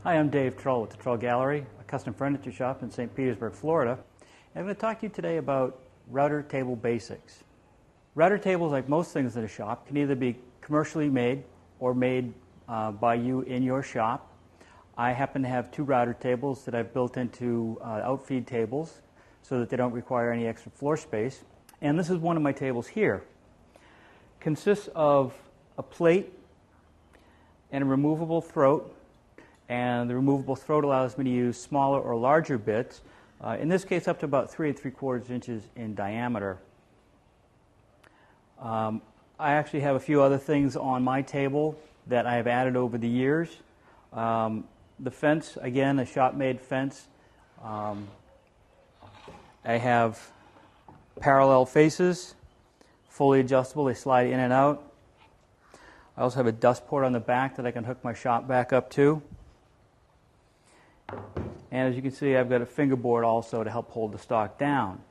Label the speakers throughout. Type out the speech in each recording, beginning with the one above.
Speaker 1: Hi, I'm Dave Trull with the Trull Gallery, a custom furniture shop in St. Petersburg, Florida. And I'm going to talk to you today about router table basics. Router tables, like most things in a shop, can either be commercially made or made by you in your shop. I happen to have two router tables that I've built into outfeed tables so that they don't require any extra floor space. And this is one of my tables here. Consists of a plate and a removable throat. And the removable throat allows me to use smaller or larger bits, in this case up to about 3 3/4 inches in diameter. I actually have a few other things on my table that I have added over the years. The fence, again, a shop-made fence. I have parallel faces, fully adjustable, they slide in and out. I also have a dust port on the back that I can hook my shop back up to. And as you can see, I've got a fingerboard also to help hold the stock down.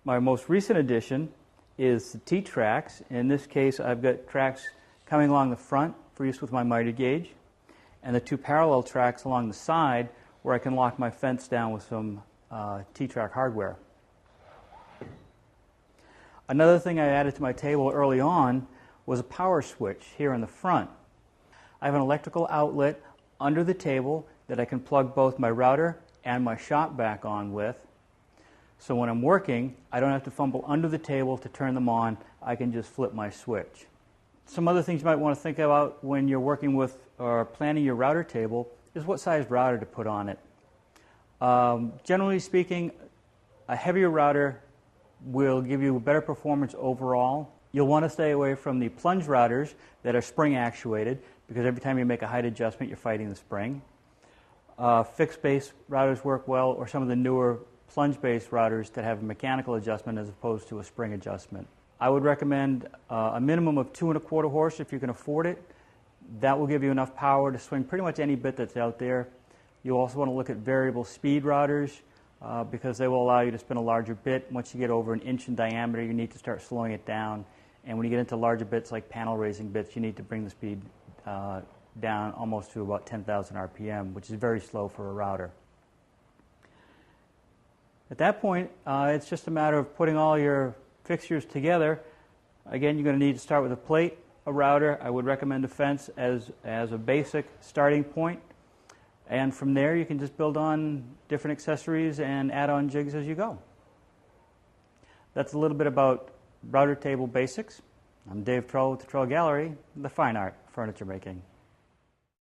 Speaker 1: My most recent addition is the T-tracks. In this case, I've got tracks coming along the front for use with my miter gauge, and the two parallel tracks along the side where I can lock my fence down with some T-track hardware. Another thing I added to my table early on was a power switch here in the front. I have an electrical outlet under the table that I can plug both my router and my shop back on with. So when I'm working, I don't have to fumble under the table to turn them on. I can just flip my switch. Some other things you might want to think about when you're working with or planning your router table is what size router to put on it. Generally speaking, a heavier router will give you better performance overall. You'll want to stay away from the plunge routers that are spring actuated, because every time you make a height adjustment, you're fighting the spring. Fixed base routers work well, or some of the newer plunge-based routers that have a mechanical adjustment as opposed to a spring adjustment. I would recommend a minimum of 2 1/4 horse if you can afford it. That will give you enough power to swing pretty much any bit that's out there. You'll also want to look at variable speed routers because they will allow you to spin a larger bit. Once you get over 1 inch in diameter, you need to start slowing it down. And when you get into larger bits like panel raising bits, you need to bring the speed down almost to about 10,000 RPM, which is very slow for a router. At that point, it's just a matter of putting all your fixtures together. Again, you're going to need to start with a plate, a router. I would recommend a fence as a basic starting point. And from there, you can just build on different accessories and add on jigs as you go. That's a little bit about router table basics. I'm Dave Trull with the Trull Gallery, the fine art of furniture making.